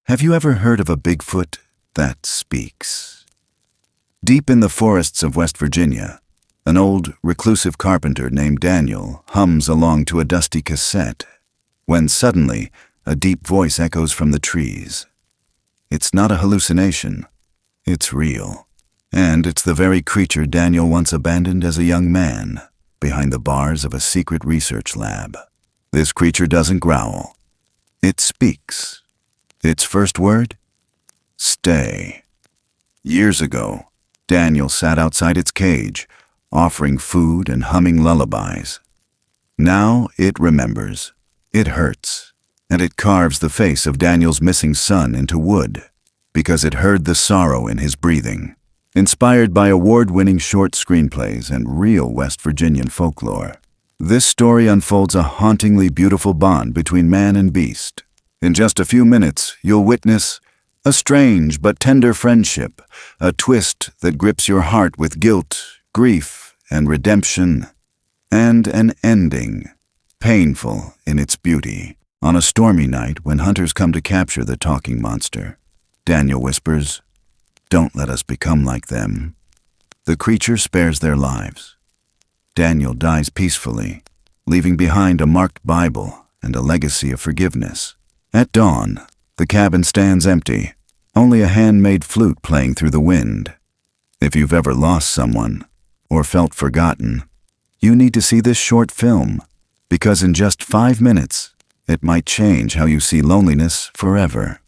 Have you ever heard of a Bigfoot that speaks? Deep in the forests of West Virginia, an old reclusive carpenter named Daniel hums along to a dusty cassette, when suddenly a deep voice echoes from the trees. It's not a hallucination, it's real. And it's the very creature Daniel once abandoned as a young man, behind the bars of a secret research lab. This creature doesn't growl. It speaks. Its first word? Stay. Years ago, Daniel sat outside its cage, offering food and humming lullabies. Now it remembers. It hurts. And it carves the face of Daniel's missing son into wood, because it heard the sorrow in his breathing. Inspired by award-winning short screenplays and real West Virginian folklore, this story unfolds a hauntingly beautiful bond between man and beast. In just a few minutes, you'll witness a strange but tender friendship, a twist that grips your heart with guilt, grief, and redemption, and an ending, painful in its beauty. On a stormy night when hunters come to capture the talking monster, Daniel whispers, "Don't let us become like them." The creature spares their lives. Daniel dies peacefully, leaving behind a marked Bible and a legacy of forgiveness. At dawn, the cabin stands empty, only a handmade flute playing through the wind. If you've ever lost someone or felt forgotten, you need to see this short film, because in just 5 minutes, it might change how you see loneliness forever.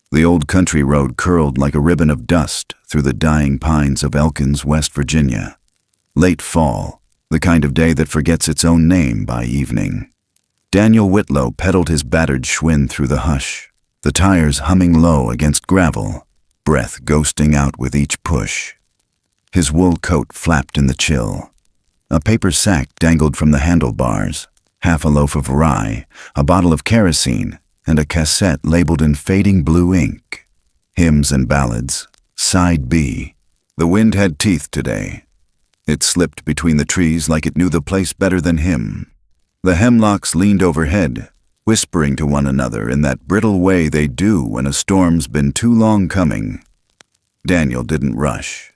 The old country road curled like a ribbon of dust through the dying pines of Elkins, West Virginia. Late fall, the kind of day that forgets its own name by evening. Daniel Whitlow pedaled his battered Schwinn through the hush, the tires humming low against gravel, breath ghosting out with each push. His wool coat flapped in the chill. A paper sack dangled from the handlebars, half a loaf of rye, a bottle of kerosene, and a cassette labeled in fading blue ink. Hymns and ballads, Side B. The wind had teeth today. It slipped between the trees like it knew the place better than him. The hemlocks leaned overhead, whispering to one another in that brittle way they do when a storm's been too long coming. Daniel didn't rush.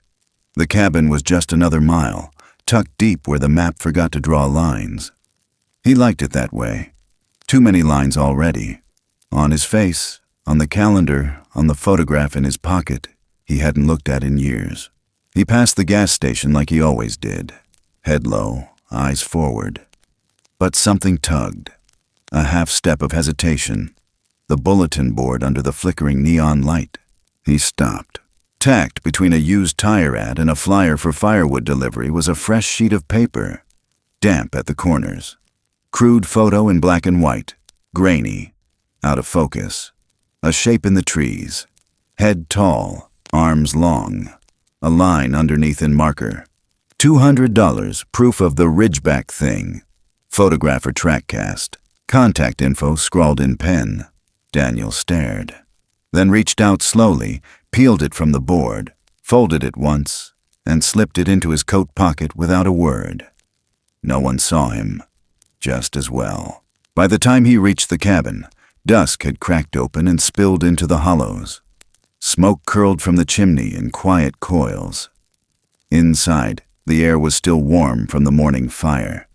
The cabin was just another mile, tucked deep where the map forgot to draw lines. He liked it that way. Too many lines already. On his face, on the calendar, on the photograph in his pocket, he hadn't looked at in years. He passed the gas station like he always did, head low, eyes forward. But something tugged. A half step of hesitation. The bulletin board under the flickering neon light. He stopped. Tacked between a used tire ad and a flyer for firewood delivery was a fresh sheet of paper, damp at the corners. Crude photo in black and white, grainy, out of focus. A shape in the trees. Head tall, arms long. A line underneath in marker. $200, proof of the Ridgeback thing. Photographer track cast. Contact info scrawled in pen. Daniel stared. Then reached out slowly, peeled it from the board, folded it once, and slipped it into his coat pocket without a word. No one saw him. Just as well. By the time he reached the cabin, dusk had cracked open and spilled into the hollows. Smoke curled from the chimney in quiet coils. Inside, the air was still warm from the morning fire.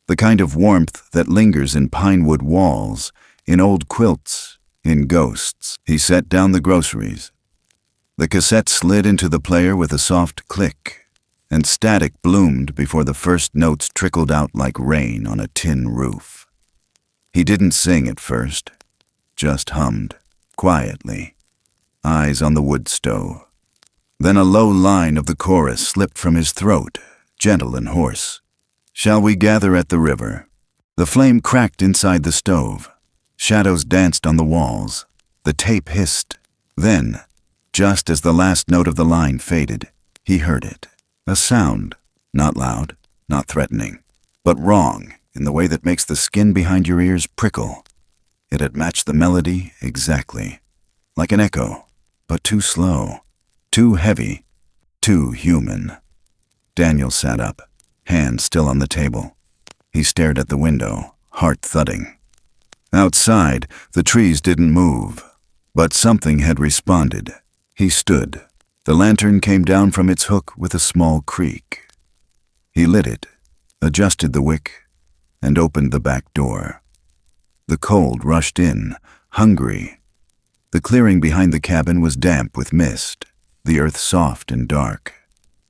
The kind of warmth that lingers in pine wood walls, in old quilts, in ghosts. He set down the groceries. The cassette slid into the player with a soft click, and static bloomed before the first notes trickled out like rain on a tin roof. He didn't sing at first, just hummed, quietly, eyes on the wood stove. Then a low line of the chorus slipped from his throat, gentle and hoarse. "Shall we gather at the river?" The flame cracked inside the stove. Shadows danced on the walls. The tape hissed. Then, just as the last note of the line faded, he heard it. A sound, not loud, not threatening, but wrong in the way that makes the skin behind your ears prickle. It had matched the melody exactly, like an echo, but too slow, too heavy, too human. Daniel sat up, hand still on the table. He stared at the window, heart thudding. Outside, the trees didn't move. But something had responded. He stood. The lantern came down from its hook with a small creak. He lit it, adjusted the wick, and opened the back door. The cold rushed in, hungry. The clearing behind the cabin was damp with mist, the earth soft and dark.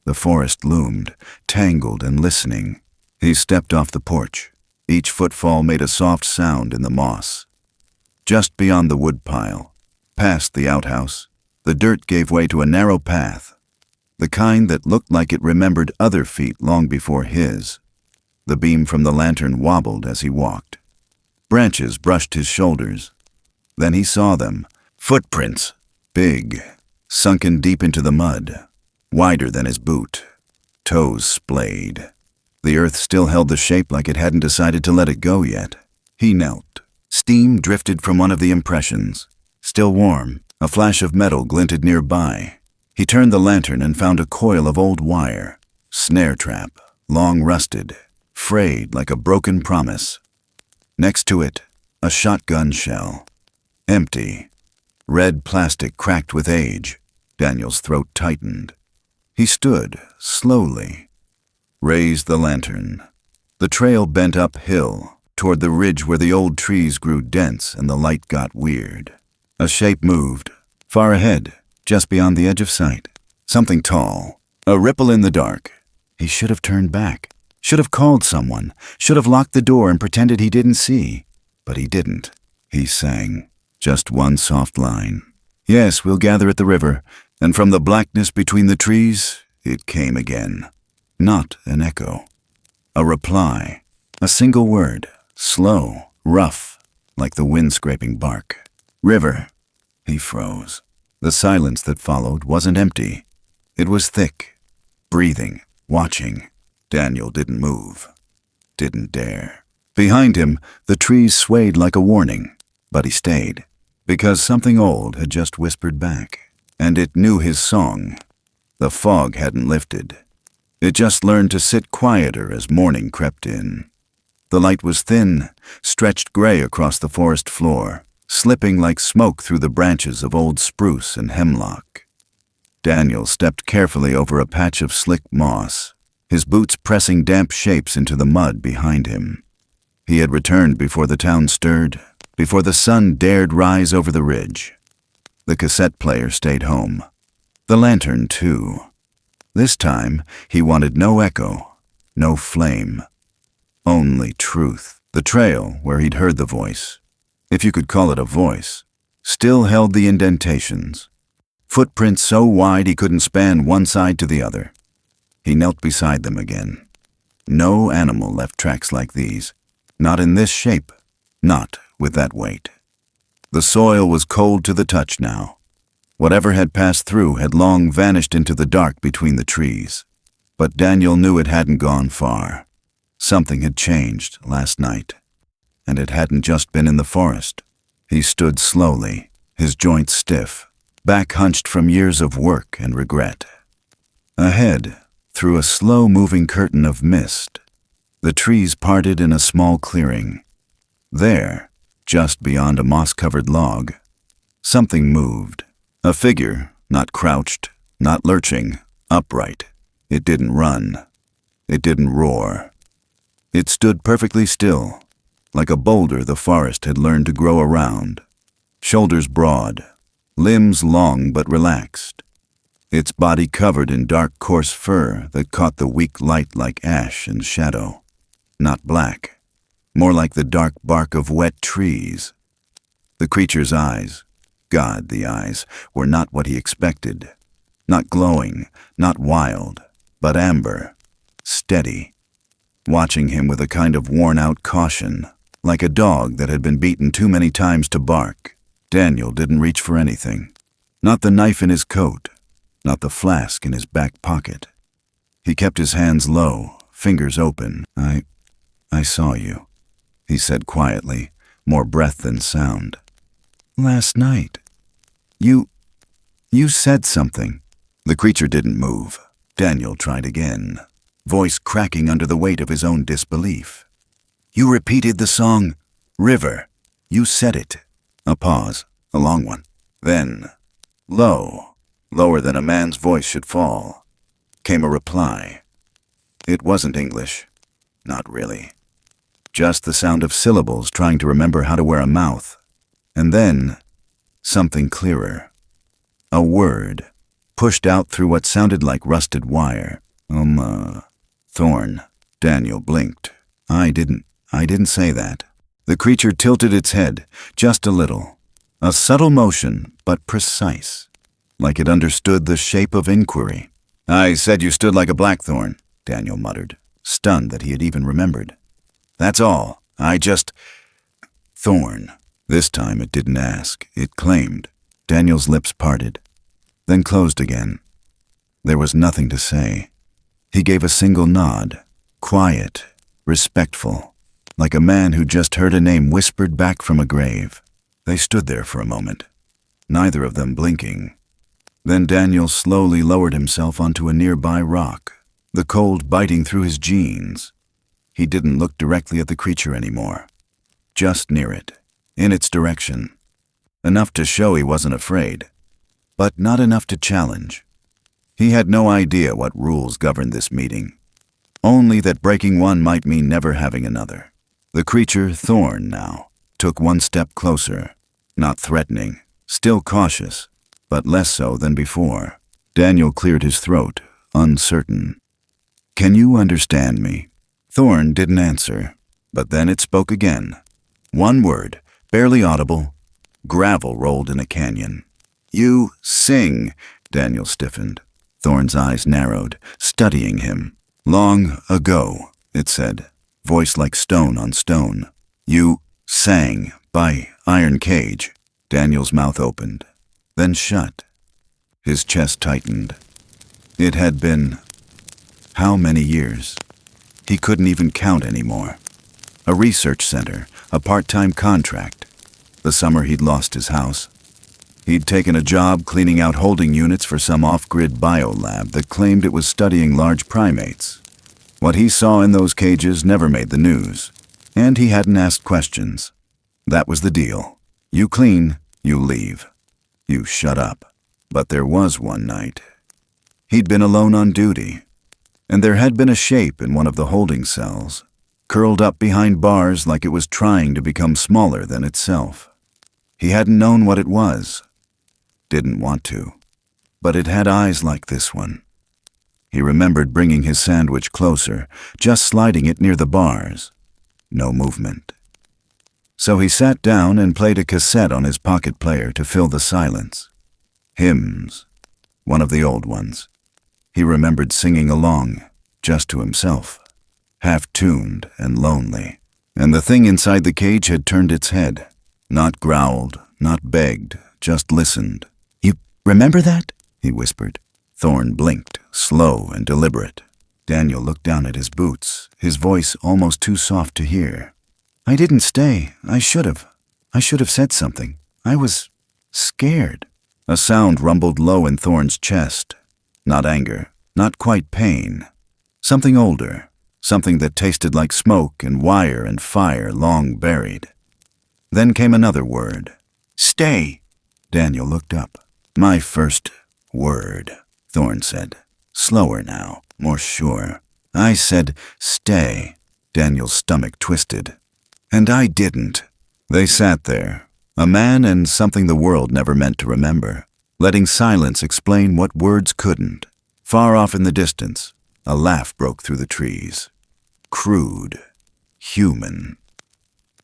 The forest loomed, tangled and listening. He stepped off the porch. Each footfall made a soft sound in the moss. Just beyond the woodpile, past the outhouse, the dirt gave way to a narrow path, the kind that looked like it remembered other feet long before his. The beam from the lantern wobbled as he walked. Branches brushed his shoulders. Then he saw them, footprints, big, sunken deep into the mud, wider than his boot, toes splayed. The earth still held the shape like it hadn't decided to let it go yet. He knelt. Steam drifted from one of the impressions. Still warm, a flash of metal glinted nearby. He turned the lantern and found a coil of old wire. Snare trap, long rusted, frayed like a broken promise. Next to it, a shotgun shell. Empty. Red plastic cracked with age. Daniel's throat tightened. He stood, slowly. Raised the lantern. The trail bent uphill, toward the ridge where the old trees grew dense and the light got weird. A shape moved, far ahead, just beyond the edge of sight. Something tall, a ripple in the dark. He should have turned back, should have called someone, should have locked the door and pretended he didn't see. But he didn't. He sang, just one soft line. Yes, we'll gather at the river, and from the blackness between the trees, it came again. Not an echo. A reply. A single word. Slow, rough, like the wind scraping bark. River. He froze. The silence that followed wasn't empty. It was thick. Breathing. Watching. Daniel didn't move. Didn't dare. Behind him, the trees swayed like a warning. But he stayed. Because something old had just whispered back. And it knew his song. The fog hadn't lifted. It just learned to sit quieter as morning crept in. The light was thin, stretched gray across the forest floor, slipping like smoke through the branches of old spruce and hemlock. Daniel stepped carefully over a patch of slick moss, his boots pressing damp shapes into the mud behind him. He had returned before the town stirred, before the sun dared rise over the ridge. The cassette player stayed home. The lantern, too. This time, he wanted no echo, no flame. Only truth. The trail, where he'd heard the voice, if you could call it a voice, still held the indentations. Footprints so wide he couldn't span one side to the other. He knelt beside them again. No animal left tracks like these. Not in this shape. Not with that weight. The soil was cold to the touch now. Whatever had passed through had long vanished into the dark between the trees. But Daniel knew it hadn't gone far. Something had changed last night. And it hadn't just been in the forest. He stood slowly, his joints stiff, back hunched from years of work and regret. Ahead, through a slow-moving curtain of mist, the trees parted in a small clearing. There, just beyond a moss-covered log, something moved. A figure, not crouched, not lurching, upright. It didn't run. It didn't roar. It stood perfectly still, like a boulder the forest had learned to grow around. Shoulders broad, limbs long but relaxed. Its body covered in dark, coarse fur that caught the weak light like ash and shadow. Not black, more like the dark bark of wet trees. The creature's eyes, God, the eyes, were not what he expected. Not glowing, not wild, but amber, steady, watching him with a kind of worn-out caution, like a dog that had been beaten too many times to bark. Daniel didn't reach for anything. Not the knife in his coat, not the flask in his back pocket. He kept his hands low, fingers open. I saw you, he said quietly, more breath than sound. Last night. You said something. The creature didn't move. Daniel tried again, voice cracking under the weight of his own disbelief. You repeated the song, River. You said it. A pause, a long one. Then, lower than a man's voice should fall, came a reply. It wasn't English. Not really. Just the sound of syllables trying to remember how to wear a mouth. And then, something clearer. A word, pushed out through what sounded like rusted wire. Thorn. Daniel blinked. I didn't say that. The creature tilted its head, just a little. A subtle motion, but precise, like it understood the shape of inquiry. I said you stood like a blackthorn, Daniel muttered, stunned that he had even remembered. That's all. Thorn. This time it didn't ask, it claimed. Daniel's lips parted, then closed again. There was nothing to say. He gave a single nod, quiet, respectful, like a man who just heard a name whispered back from a grave. They stood there for a moment, neither of them blinking. Then Daniel slowly lowered himself onto a nearby rock, the cold biting through his jeans. He didn't look directly at the creature anymore, just near it, in its direction. Enough to show he wasn't afraid, but not enough to challenge. He had no idea what rules governed this meeting, only that breaking one might mean never having another. The creature, Thorn now, took one step closer, not threatening, still cautious, but less so than before. Daniel cleared his throat, uncertain. Can you understand me? Thorn didn't answer, but then it spoke again. One word, barely audible. Gravel rolled in a canyon. You sing, Daniel stiffened. Thorn's eyes narrowed, studying him. Long ago, it said, voice like stone on stone. You sang by Iron Cage. Daniel's mouth opened, then shut. His chest tightened. It had been how many years? He couldn't even count anymore. A research center, a part-time contract. The summer he'd lost his house. He'd taken a job cleaning out holding units for some off-grid biolab that claimed it was studying large primates. What he saw in those cages never made the news, and he hadn't asked questions. That was the deal. You clean, you leave. You shut up. But there was one night. He'd been alone on duty, and there had been a shape in one of the holding cells, curled up behind bars like it was trying to become smaller than itself. He hadn't known what it was. Didn't want to. But it had eyes like this one. He remembered bringing his sandwich closer, just sliding it near the bars. No movement. So he sat down and played a cassette on his pocket player to fill the silence. Hymns. One of the old ones. He remembered singing along, just to himself. Half-tuned and lonely. And the thing inside the cage had turned its head. Not growled, not begged, just listened. You remember that? He whispered. Thorn blinked, slow and deliberate. Daniel looked down at his boots, his voice almost too soft to hear. I didn't stay. I should have. I should have said something. I was scared. A sound rumbled low in Thorn's chest. Not anger, not quite pain. Something older, something that tasted like smoke and wire and fire long buried. Then came another word. Stay. Daniel looked up. My first word, Thorn said. Slower now, more sure. I said, stay. Daniel's stomach twisted. And I didn't. They sat there, a man and something the world never meant to remember, letting silence explain what words couldn't. Far off in the distance, a laugh broke through the trees. Crude. Human.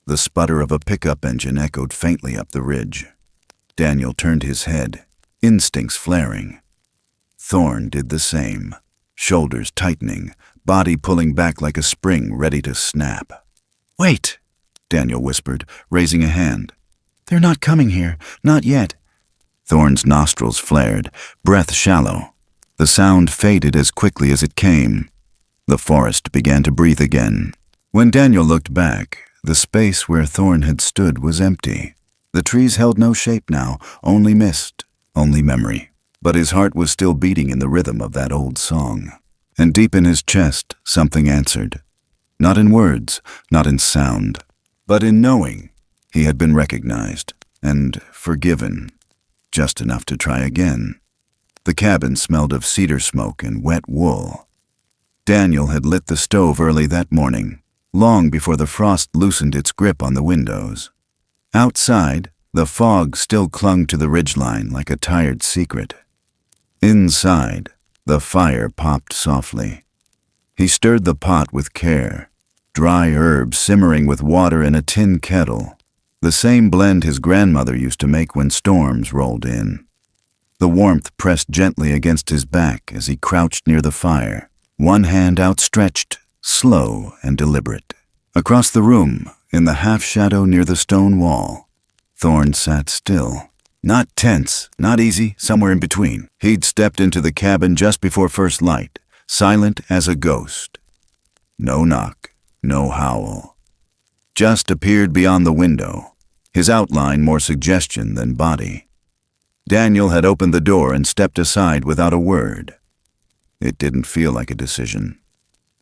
The sputter of a pickup engine echoed faintly up the ridge. Daniel turned his head, instincts flaring. Thorn did the same, shoulders tightening, body pulling back like a spring ready to snap. Wait, Daniel whispered, raising a hand. They're not coming here, not yet. Thorn's nostrils flared, breath shallow. The sound faded as quickly as it came. The forest began to breathe again. When Daniel looked back, the space where Thorn had stood was empty. The trees held no shape now, only mist, only memory. But his heart was still beating in the rhythm of that old song. And deep in his chest, something answered. Not in words, not in sound, but in knowing he had been recognized and forgiven. just enough to try again. The cabin smelled of cedar smoke and wet wool. Daniel had lit the stove early that morning, long before the frost loosened its grip on the windows. Outside, the fog still clung to the ridgeline like a tired secret. Inside, the fire popped softly. He stirred the pot with care, dry herbs simmering with water in a tin kettle, the same blend his grandmother used to make when storms rolled in. The warmth pressed gently against his back as he crouched near the fire, one hand outstretched, slow and deliberate. Across the room, in the half-shadow near the stone wall, Thorne sat still. Not tense, not easy, somewhere in between. He'd stepped into the cabin just before first light, silent as a ghost. No knock, no howl. Just appeared beyond the window, his outline more suggestion than body. Daniel had opened the door and stepped aside without a word. It didn't feel like a decision.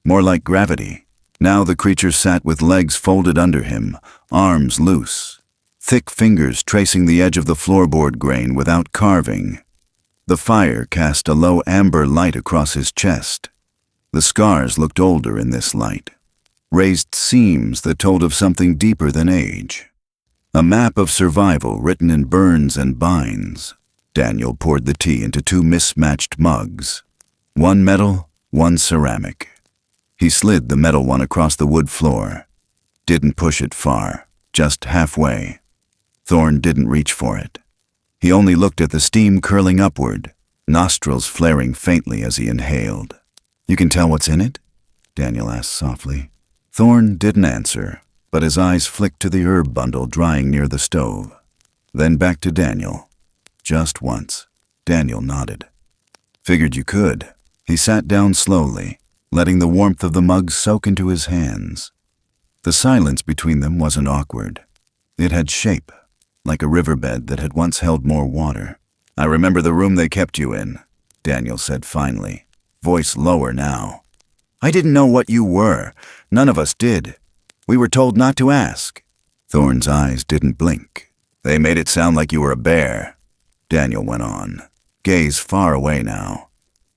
More like gravity. Now the creature sat with legs folded under him, arms loose, thick fingers tracing the edge of the floorboard grain without carving. The fire cast a low amber light across his chest. The scars looked older in this light, raised seams that told of something deeper than age. A map of survival written in burns and binds. Daniel poured the tea into two mismatched mugs. One metal, one ceramic. He slid the metal one across the wood floor. Didn't push it far, just halfway. Thorne didn't reach for it. He only looked at the steam curling upward, nostrils flaring faintly as he inhaled. "You can tell what's in it?" Daniel asked softly. Thorne didn't answer, but his eyes flicked to the herb bundle drying near the stove. Then back to Daniel. Just once. Daniel nodded. "Figured you could." He sat down slowly, letting the warmth of the mug soak into his hands. The silence between them wasn't awkward. It had shape, like a riverbed that had once held more water. "I remember the room they kept you in," Daniel said finally, voice lower now. "I didn't know what you were. None of us did. We were told not to ask." Thorne's eyes didn't blink. "They made it sound like you were a bear," Daniel went on, gaze far away now.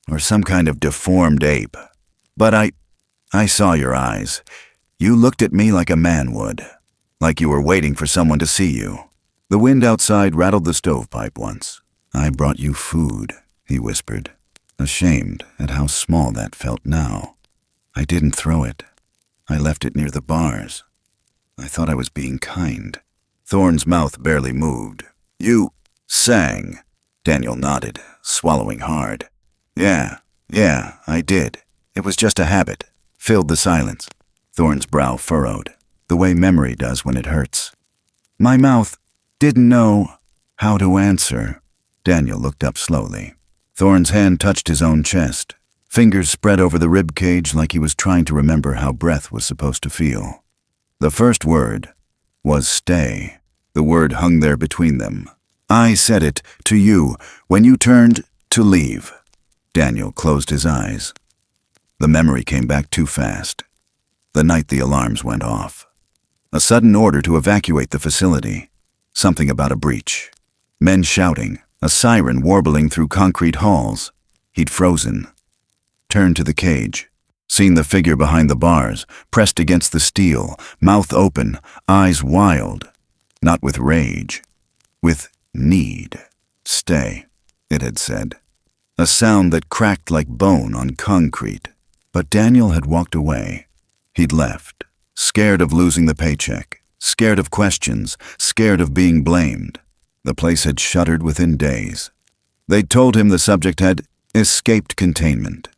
"Or some kind of deformed ape. But I saw your eyes. You looked at me like a man would, like you were waiting for someone to see you." The wind outside rattled the stovepipe once. "I brought you food," he whispered, ashamed at how small that felt now. "I didn't throw it. I left it near the bars. I thought I was being kind." Thorne's mouth barely moved. "You sang," Daniel nodded, swallowing hard. Yeah, I did. It was just a habit." Filled the silence. Thorne's brow furrowed, the way memory does when it hurts. "My mouth didn't know how to answer." Daniel looked up slowly. Thorne's hand touched his own chest. Fingers spread over the rib cage like he was trying to remember how breath was supposed to feel. The first word was stay. The word hung there between them. "I said it to you when you turned to leave." Daniel closed his eyes. The memory came back too fast. The night the alarms went off. A sudden order to evacuate the facility. Something about a breach. Men shouting, a siren warbling through concrete halls. He'd frozen. Turned to the cage. Seen the figure behind the bars, pressed against the steel, mouth open, eyes wild. Not with rage. With need. "Stay," it had said. A sound that cracked like bone on concrete. But Daniel had walked away. He'd left, scared of losing the paycheck, scared of questions, scared of being blamed. The place had shuttered within days. They'd told him the subject had escaped containment.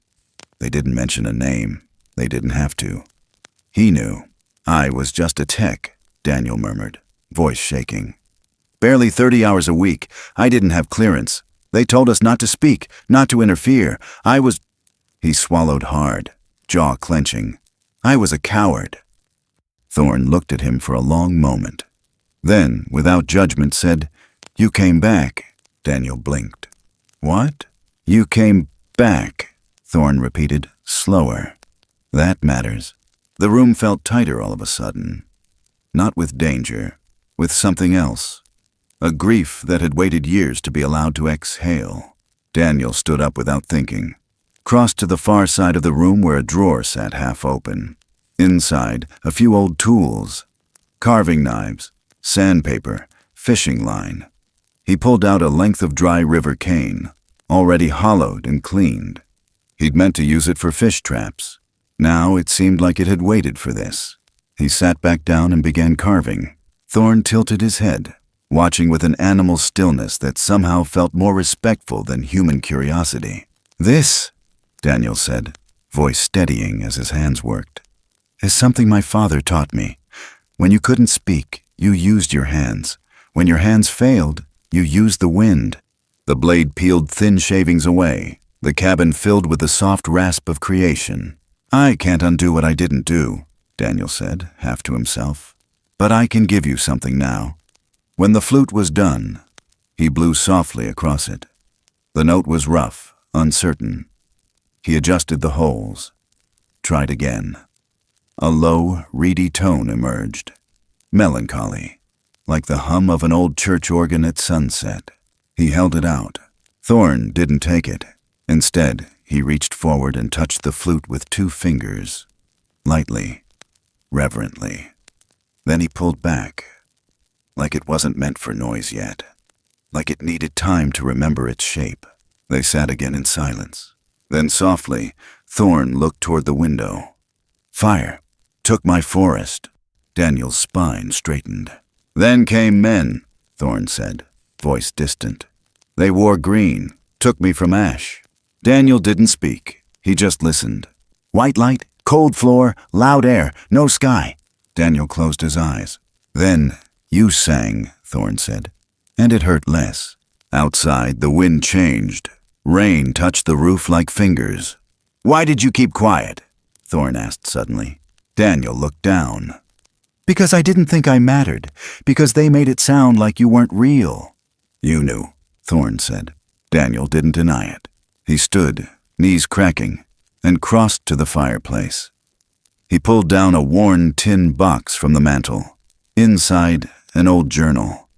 They didn't mention a name. They didn't have to. He knew. "I was just a tech," Daniel murmured, voice shaking. "Barely 30 hours a week. I didn't have clearance. They told us not to speak, not to interfere. I was—" He swallowed hard, jaw clenching. "I was a coward." Thorne looked at him for a long moment. Then, without judgment, said, "You came back." Daniel blinked. "What?" "You came back," Thorne repeated, slower. "That matters." The room felt tighter all of a sudden. Not with danger, with something else. a grief that had waited years to be allowed to exhale. Daniel stood up without thinking, crossed to the far side of the room where a drawer sat half open. Inside, a few old tools, carving knives, sandpaper, fishing line. He pulled out a length of dry river cane, already hollowed and cleaned. He'd meant to use it for fish traps. Now it seemed like it had waited for this. He sat back down and began carving. Thorne tilted his head, watching with an animal stillness that somehow felt more respectful than human curiosity. "This," Daniel said, voice steadying as his hands worked, "is something my father taught me. When you couldn't speak, you used your hands. When your hands failed, you used the wind." The blade peeled thin shavings away, the cabin filled with the soft rasp of creation. "I can't undo what I didn't do," Daniel said, half to himself. "But I can give you something now." When the flute was done, he blew softly across it. The note was rough, uncertain. He adjusted the holes. Tried again. A low, reedy tone emerged. Melancholy, like the hum of an old church organ at sunset. He held it out. Thorne didn't take it. Instead, he reached forward and touched the flute with 2 fingers. Lightly, reverently. Then he pulled back, like it wasn't meant for noise yet, like it needed time to remember its shape. They sat again in silence. Then softly, Thorne looked toward the window. "Fire took my forest." Daniel's spine straightened. "Then came men," Thorne said, voice distant. "They wore green, took me from ash." Daniel didn't speak. He just listened. "White light, cold floor, loud air, no sky." Daniel closed his eyes. "Then you sang," Thorne said, "and it hurt less." Outside, the wind changed. Rain touched the roof like fingers. "Why did you keep quiet?" Thorne asked suddenly. Daniel looked down. "Because I didn't think I mattered. Because they made it sound like you weren't real." "You knew," Thorne said. Daniel didn't deny it. He stood, knees cracking, and crossed to the fireplace. He pulled down a worn tin box from the mantel. Inside, an old journal.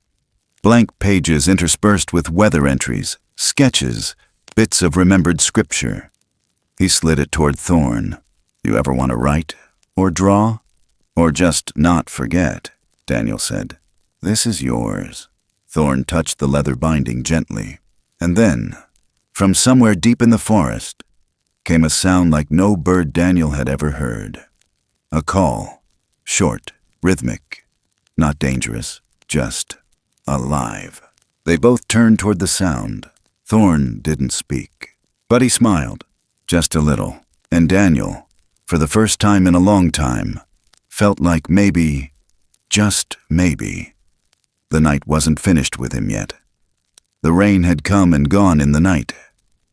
Blank pages interspersed with weather entries, sketches, bits of remembered scripture. He slid it toward Thorne. "You ever want to write? Or draw? Or just not forget?" Daniel said. "This is yours." Thorne touched the leather binding gently. And then, from somewhere deep in the forest, came a sound like no bird Daniel had ever heard. A call, short, rhythmic, not dangerous, just alive. They both turned toward the sound. Thorne didn't speak, but he smiled, just a little, and Daniel, for the first time in a long time, felt like maybe, just maybe, the night wasn't finished with him yet. The rain had come and gone in the night,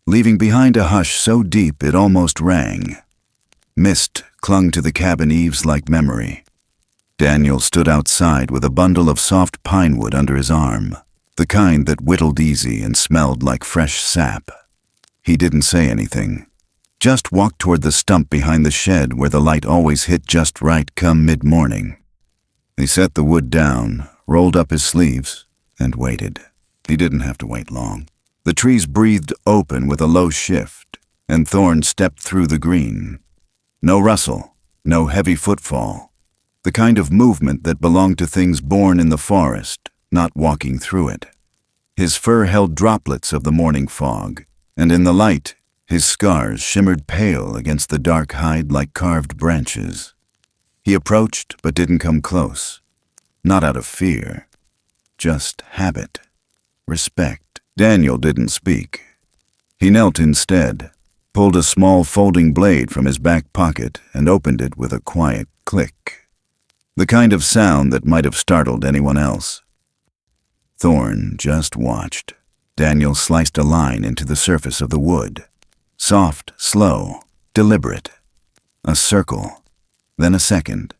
leaving behind a hush so deep it almost rang. Mist clung to the cabin eaves like memory. Daniel stood outside with a bundle of soft pine wood under his arm, the kind that whittled easy and smelled like fresh sap. He didn't say anything, just walked toward the stump behind the shed where the light always hit just right come mid-morning. He set the wood down, rolled up his sleeves, and waited. He didn't have to wait long. The trees breathed open with a low shift, and Thorne stepped through the green. No rustle, no heavy footfall. The kind of movement that belonged to things born in the forest, not walking through it. His fur held droplets of the morning fog, and in the light, his scars shimmered pale against the dark hide like carved branches. He approached but didn't come close. Not out of fear, just habit, respect. Daniel didn't speak. He knelt instead, pulled a small folding blade from his back pocket and opened it with a quiet click. The kind of sound that might have startled anyone else. Thorne just watched. Daniel sliced a line into the surface of the wood. Soft, slow, deliberate. A circle, then a second.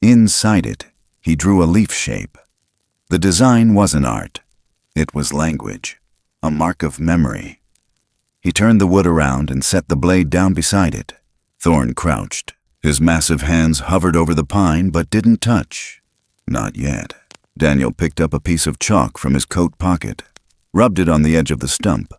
Inside it, he drew a leaf shape. The design wasn't art. It was language, a mark of memory. He turned the wood around and set the blade down beside it. Thorne crouched. His massive hands hovered over the pine but didn't touch. Not yet. Daniel picked up a piece of chalk from his coat pocket, rubbed it on the edge of the stump,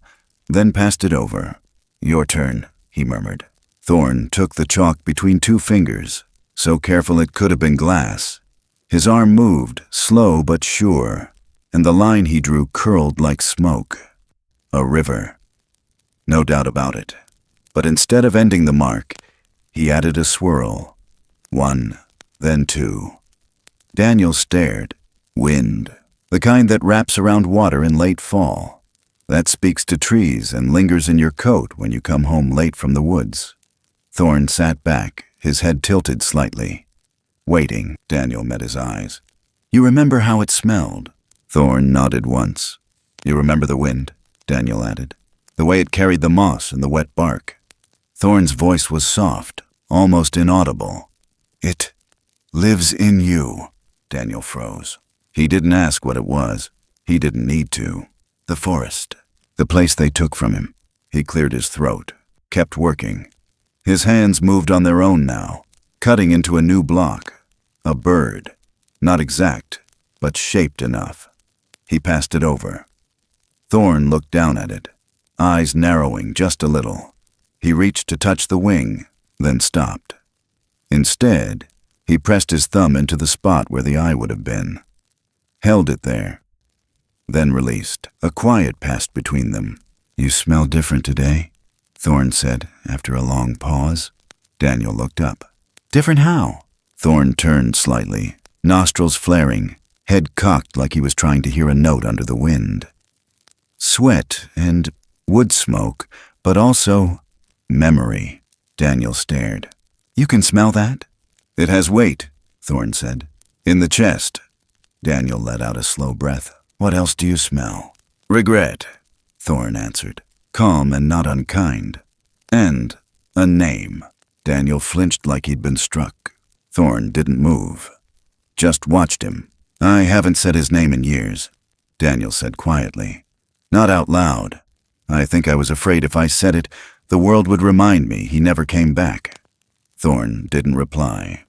then passed it over. "Your turn," he murmured. Thorn took the chalk between two fingers, so careful it could have been glass. His arm moved, slow but sure, and the line he drew curled like smoke. A river. No doubt about it. But instead of ending the mark, he added a swirl. 1, then 2. Daniel stared. Wind. The kind that wraps around water in late fall. That speaks to trees and lingers in your coat when you come home late from the woods. Thorn sat back, his head tilted slightly. Waiting, Daniel met his eyes. "You remember how it smelled?" Thorn nodded once. "You remember the wind?" Daniel added. "The way it carried the moss and the wet bark." Thorn's voice was soft, almost inaudible. "It lives in you." Daniel froze. He didn't ask what it was. He didn't need to. The forest. The place they took from him. He cleared his throat, kept working. His hands moved on their own now, cutting into a new block. A bird. Not exact, but shaped enough. He passed it over. Thorn looked down at it, eyes narrowing just a little. He reached to touch the wing, then stopped. Instead, he pressed his thumb into the spot where the eye would have been. Held it there, then released. A quiet passed between them. "You smell different today," Thorn said after a long pause. Daniel looked up. "Different how?" Thorn turned slightly, nostrils flaring, head cocked like he was trying to hear a note under the wind. "Sweat and wood smoke, but also memory." Daniel stared. "You can smell that?" "It has weight," Thorn said. "In the chest." Daniel let out a slow breath. "What else do you smell?" "Regret," Thorn answered, calm and not unkind. "And a name." Daniel flinched like he'd been struck. Thorn didn't move, just watched him. "I haven't said his name in years," Daniel said quietly. "Not out loud. I think I was afraid if I said it, the world would remind me he never came back." Thorn didn't reply.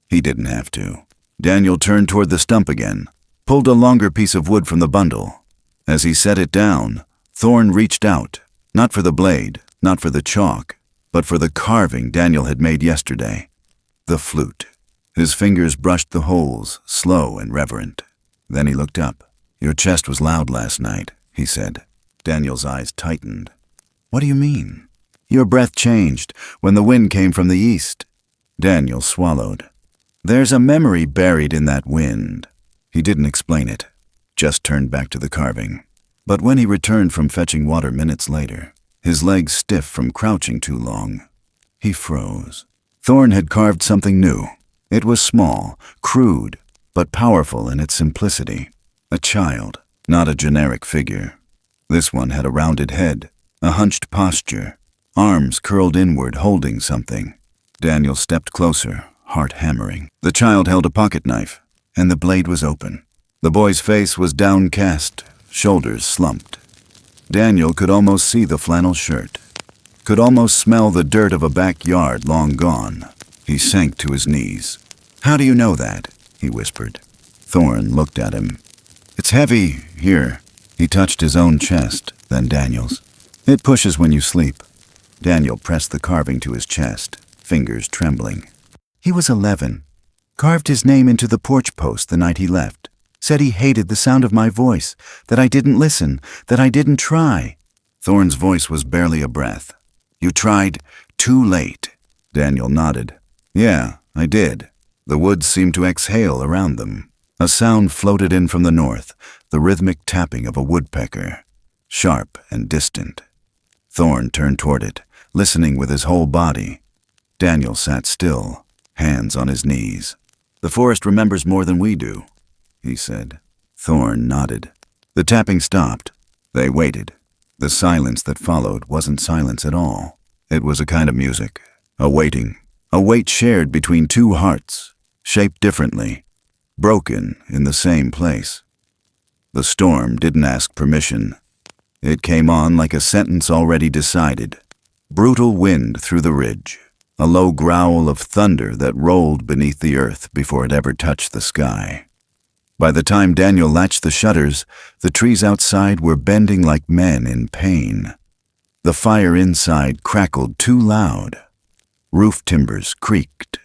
He didn't have to. Daniel turned toward the stump again, pulled a longer piece of wood from the bundle. As he set it down, Thorn reached out, not for the blade, not for the chalk, but for the carving Daniel had made yesterday. The flute. His fingers brushed the holes, slow and reverent. Then he looked up. "Your chest was loud last night," he said. Daniel's eyes tightened. "What do you mean?" "Your breath changed when the wind came from the east." Daniel swallowed. "There's a memory buried in that wind." He didn't explain it, just turned back to the carving. But when he returned from fetching water minutes later, his legs stiff from crouching too long, he froze. Thorn had carved something new. It was small, crude, but powerful in its simplicity. A child, not a generic figure. This one had a rounded head, a hunched posture, arms curled inward holding something. Daniel stepped closer, heart hammering. The child held a pocket knife, and the blade was open. The boy's face was downcast, shoulders slumped. Daniel could almost see the flannel shirt, could almost smell the dirt of a backyard long gone. He sank to his knees. "How do you know that?" he whispered. Thorn looked at him. "It's heavy, here." He touched his own chest, then Daniel's. "It pushes when you sleep." Daniel pressed the carving to his chest, fingers trembling. "He was 11. Carved his name into the porch post the night he left. Said he hated the sound of my voice, that I didn't listen, that I didn't try." Thorn's voice was barely a breath. "You tried too late." Daniel nodded. "Yeah, I did." The woods seemed to exhale around them. A sound floated in from the north, the rhythmic tapping of a woodpecker, sharp and distant. Thorn turned toward it, listening with his whole body. Daniel sat still, hands on his knees. "The forest remembers more than we do," he said. Thorn nodded. The tapping stopped. They waited. The silence that followed wasn't silence at all. It was a kind of music, a waiting, a wait shared between two hearts, shaped differently, broken in the same place. The storm didn't ask permission. It came on like a sentence already decided. Brutal wind through the ridge, a low growl of thunder that rolled beneath the earth before it ever touched the sky. By the time Daniel latched the shutters, the trees outside were bending like men in pain. The fire inside crackled too loud. Roof timbers creaked.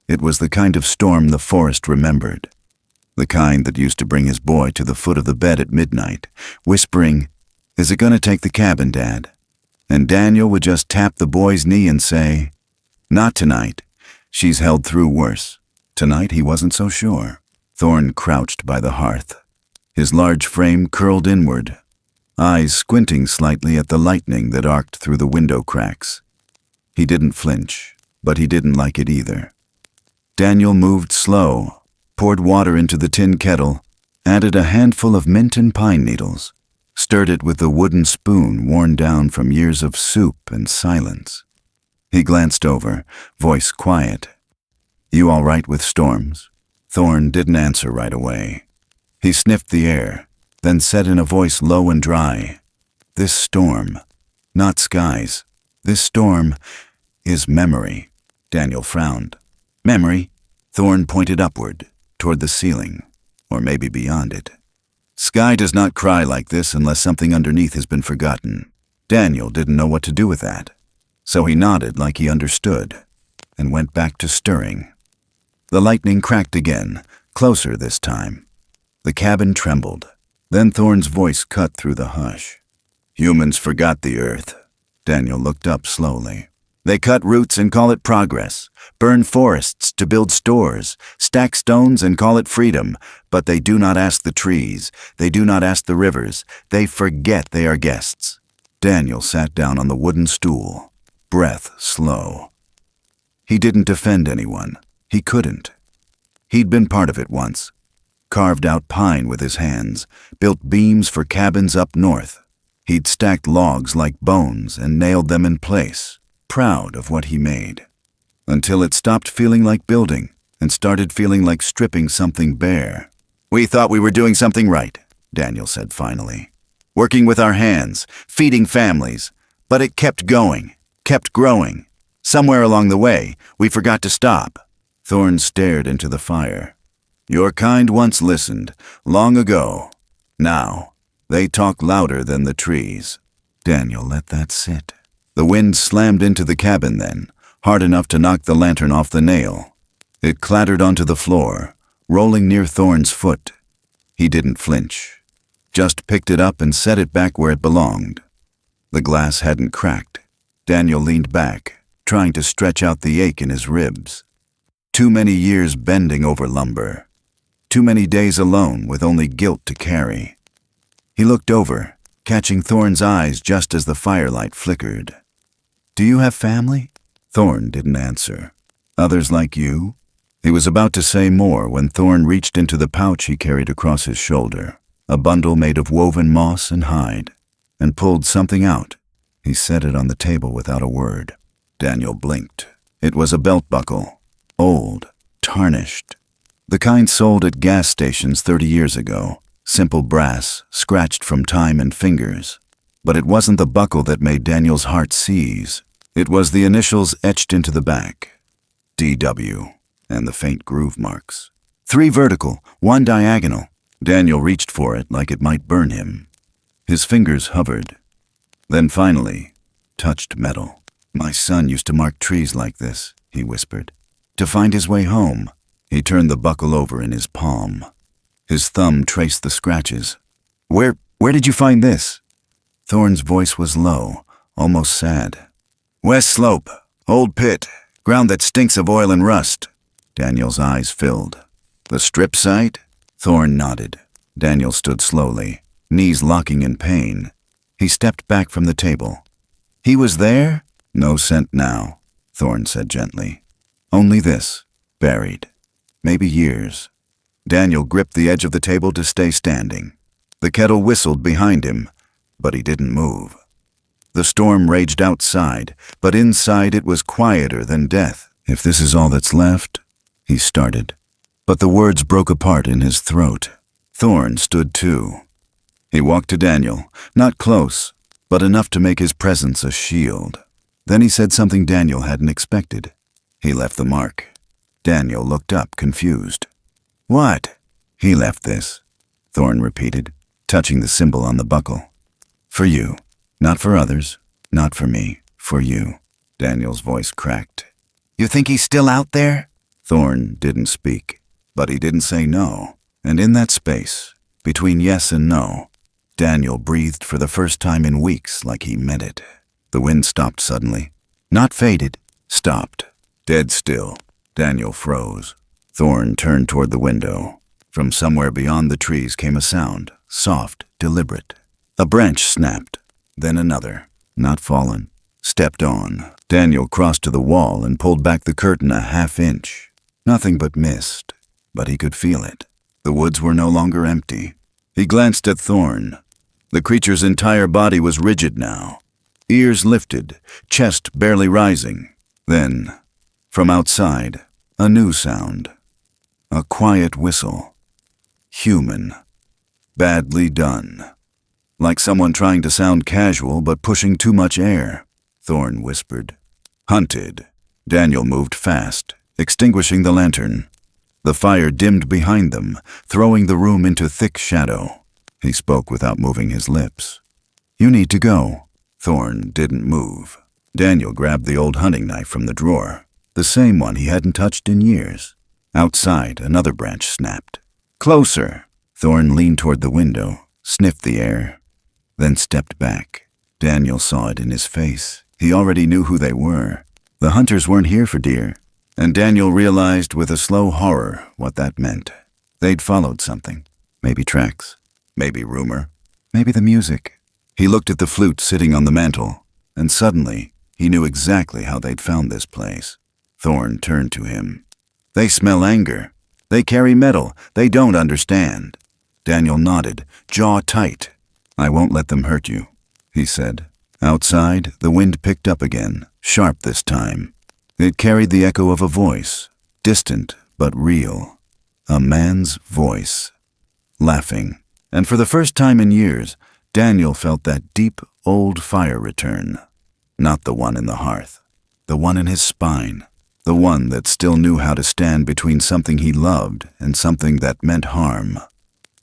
It was the kind of storm the forest remembered. The kind that used to bring his boy to the foot of the bed at midnight, whispering, "Is it going to take the cabin, Dad?" And Daniel would just tap the boy's knee and say, "Not tonight. She's held through worse." Tonight he wasn't so sure. Thorn crouched by the hearth, his large frame curled inward, eyes squinting slightly at the lightning that arced through the window cracks. He didn't flinch, but he didn't like it either. Daniel moved slow, poured water into the tin kettle, added a handful of mint and pine needles, stirred it with a wooden spoon worn down from years of soup and silence. He glanced over, voice quiet. "You all right with storms?" Thorn didn't answer right away. He sniffed the air, then said in a voice low and dry, "This storm, not skies, this storm is memory." Daniel frowned. "Memory?" Thorn pointed upward, toward the ceiling, or maybe beyond it. "Sky does not cry like this unless something underneath has been forgotten." Daniel didn't know what to do with that, so he nodded like he understood, and went back to stirring. The lightning cracked again, closer this time. The cabin trembled. Then Thorn's voice cut through the hush. "Humans forgot the earth." Daniel looked up slowly. "They cut roots and call it progress, burn forests to build stores, stack stones and call it freedom, but they do not ask the trees, they do not ask the rivers, they forget they are guests." Daniel sat down on the wooden stool, breath slow. He didn't defend anyone. He couldn't. He'd been part of it once. Carved out pine with his hands, built beams for cabins up north. He'd stacked logs like bones and nailed them in place, proud of what he made. Until it stopped feeling like building and started feeling like stripping something bare. "We thought we were doing something right," Daniel said finally. "Working with our hands, feeding families. But it kept going, kept growing. Somewhere along the way, we forgot to stop." Thorn stared into the fire. "Your kind once listened, long ago. Now, they talk louder than the trees." Daniel let that sit. The wind slammed into the cabin then, hard enough to knock the lantern off the nail. It clattered onto the floor, rolling near Thorn's foot. He didn't flinch, just picked it up and set it back where it belonged. The glass hadn't cracked. Daniel leaned back, trying to stretch out the ache in his ribs. Too many years bending over lumber. Too many days alone with only guilt to carry. He looked over, catching Thorn's eyes just as the firelight flickered. "Do you have family?" Thorn didn't answer. "Others like you?" He was about to say more when Thorn reached into the pouch he carried across his shoulder, a bundle made of woven moss and hide, and pulled something out. He set it on the table without a word. Daniel blinked. It was a belt buckle. Old, tarnished. The kind sold at gas stations 30 years ago. Simple brass, scratched from time and fingers. But it wasn't the buckle that made Daniel's heart seize. It was the initials etched into the back. DW, and the faint groove marks. 3 vertical, 1 diagonal. Daniel reached for it like it might burn him. His fingers hovered. Then finally, touched metal. "My son used to mark trees like this," he whispered. "To find his way home." He turned the buckle over in his palm. His thumb traced the scratches. Where did you find this?" Thorn's voice was low, almost sad. "West Slope, old pit, ground that stinks of oil and rust." Daniel's eyes filled. "The strip site?" Thorn nodded. Daniel stood slowly, knees locking in pain. He stepped back from the table. "He was there?" "No scent now," Thorn said gently. "Only this, buried. Maybe years." Daniel gripped the edge of the table to stay standing. The kettle whistled behind him, but he didn't move. The storm raged outside, but inside it was quieter than death. "If this is all that's left," he started. But the words broke apart in his throat. Thorn stood too. He walked to Daniel, not close, but enough to make his presence a shield. Then he said something Daniel hadn't expected. He left the mark. Daniel looked up, confused. "What?" He left this, Thorn repeated, touching the symbol on the buckle. For you. Not for others. Not for me. For you. Daniel's voice cracked. You think he's still out there? Thorn didn't speak, but he didn't say no. And in that space, between yes and no, Daniel breathed for the first time in weeks like he meant it. The wind stopped suddenly. Not faded. Stopped. Dead still. Daniel froze. Thorn turned toward the window. From somewhere beyond the trees came a sound, soft, deliberate. A branch snapped, then another, not fallen. Stepped on. Daniel crossed to the wall and pulled back the curtain a half-inch. Nothing but mist, but he could feel it. The woods were no longer empty. He glanced at Thorn. The creature's entire body was rigid now. Ears lifted, chest barely rising. Then, from outside, a new sound. A quiet whistle. Human. Badly done. Like someone trying to sound casual but pushing too much air, Thorn whispered. Hunted. Daniel moved fast, extinguishing the lantern. The fire dimmed behind them, throwing the room into thick shadow. He spoke without moving his lips. You need to go. Thorn didn't move. Daniel grabbed the old hunting knife from the drawer, the same one he hadn't touched in years. Outside, another branch snapped. Closer. Thorn leaned toward the window, sniffed the air, then stepped back. Daniel saw it in his face. He already knew who they were. The hunters weren't here for deer, and Daniel realized with a slow horror what that meant. They'd followed something. Maybe tracks. Maybe rumor. Maybe the music. He looked at the flute sitting on the mantel, and suddenly he knew exactly how they'd found this place. Thorn turned to him. They smell anger. They carry metal. They don't understand. Daniel nodded, jaw tight. I won't let them hurt you, he said. Outside, the wind picked up again, sharp this time. It carried the echo of a voice, distant but real. A man's voice. Laughing. And for the first time in years, Daniel felt that deep, old fire return. Not the one in the hearth. The one in his spine. The one that still knew how to stand between something he loved and something that meant harm.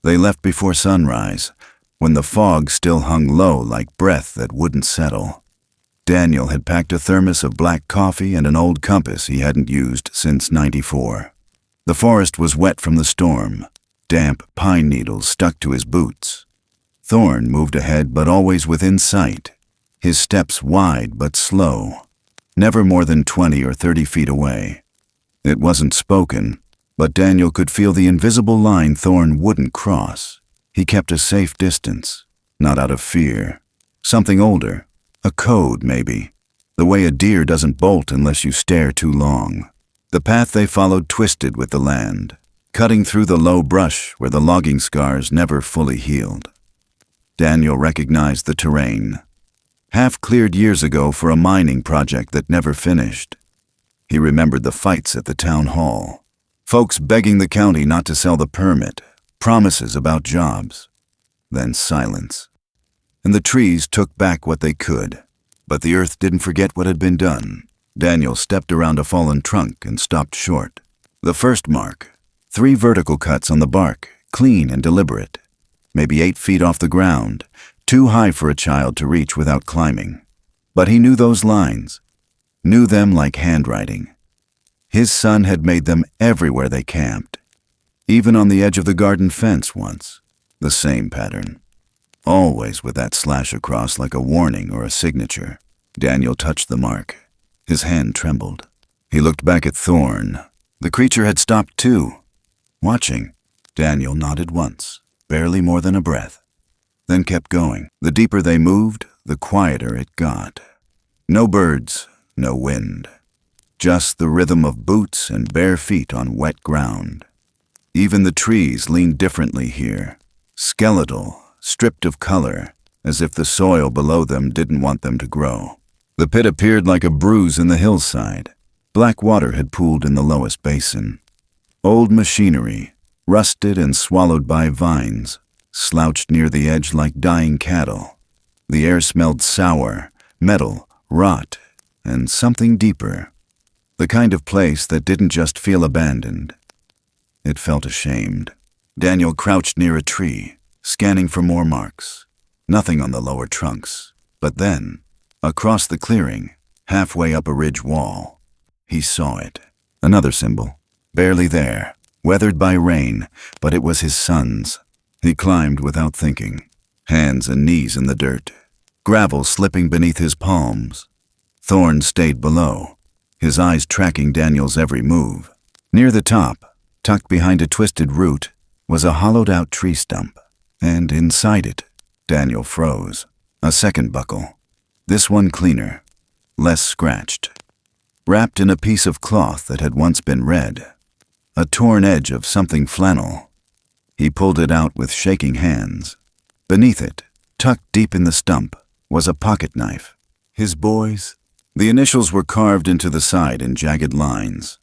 They left before sunrise, when the fog still hung low like breath that wouldn't settle. Daniel had packed a thermos of black coffee and an old compass he hadn't used since '94. The forest was wet from the storm. Damp pine needles stuck to his boots. Thorn moved ahead but always within sight, his steps wide but slow, never more than 20 or 30 feet away. It wasn't spoken, but Daniel could feel the invisible line Thorn wouldn't cross. He kept a safe distance, not out of fear. Something older, a code maybe, the way a deer doesn't bolt unless you stare too long. The path they followed twisted with the land, cutting through the low brush where the logging scars never fully healed. Daniel recognized the terrain, half cleared years ago for a mining project that never finished. He remembered the fights at the town hall, folks begging the county not to sell the permit, promises about jobs, then silence. And the trees took back what they could, but the earth didn't forget what had been done. Daniel stepped around a fallen trunk and stopped short. The first mark, 3 vertical cuts on the bark, clean and deliberate, maybe 8 feet off the ground, too high for a child to reach without climbing. But he knew those lines, knew them like handwriting. His son had made them everywhere they camped, even on the edge of the garden fence once, the same pattern. Always with that slash across like a warning or a signature. Daniel touched the mark. His hand trembled. He looked back at Thorn. The creature had stopped too, watching. Daniel nodded once, barely more than a breath, then kept going. The deeper they moved, the quieter it got. No birds, no wind. Just the rhythm of boots and bare feet on wet ground. Even the trees leaned differently here, skeletal, stripped of color, as if the soil below them didn't want them to grow. The pit appeared like a bruise in the hillside. Black water had pooled in the lowest basin. Old machinery, rusted and swallowed by vines, slouched near the edge like dying cattle. The air smelled sour, metal, rot, and something deeper. The kind of place that didn't just feel abandoned. It felt ashamed. Daniel crouched near a tree, scanning for more marks. Nothing on the lower trunks. But then, across the clearing, halfway up a ridge wall, he saw it. Another symbol. Barely there, weathered by rain, but it was his son's. He climbed without thinking, hands and knees in the dirt, gravel slipping beneath his palms. Thorn stayed below, his eyes tracking Daniel's every move. Near the top, tucked behind a twisted root, was a hollowed-out tree stump, and inside it, Daniel froze. A second buckle. This one cleaner, less scratched. Wrapped in a piece of cloth that had once been red, a torn edge of something flannel. He pulled it out with shaking hands. Beneath it, tucked deep in the stump, was a pocket knife. His boy's. The initials were carved into the side in jagged lines.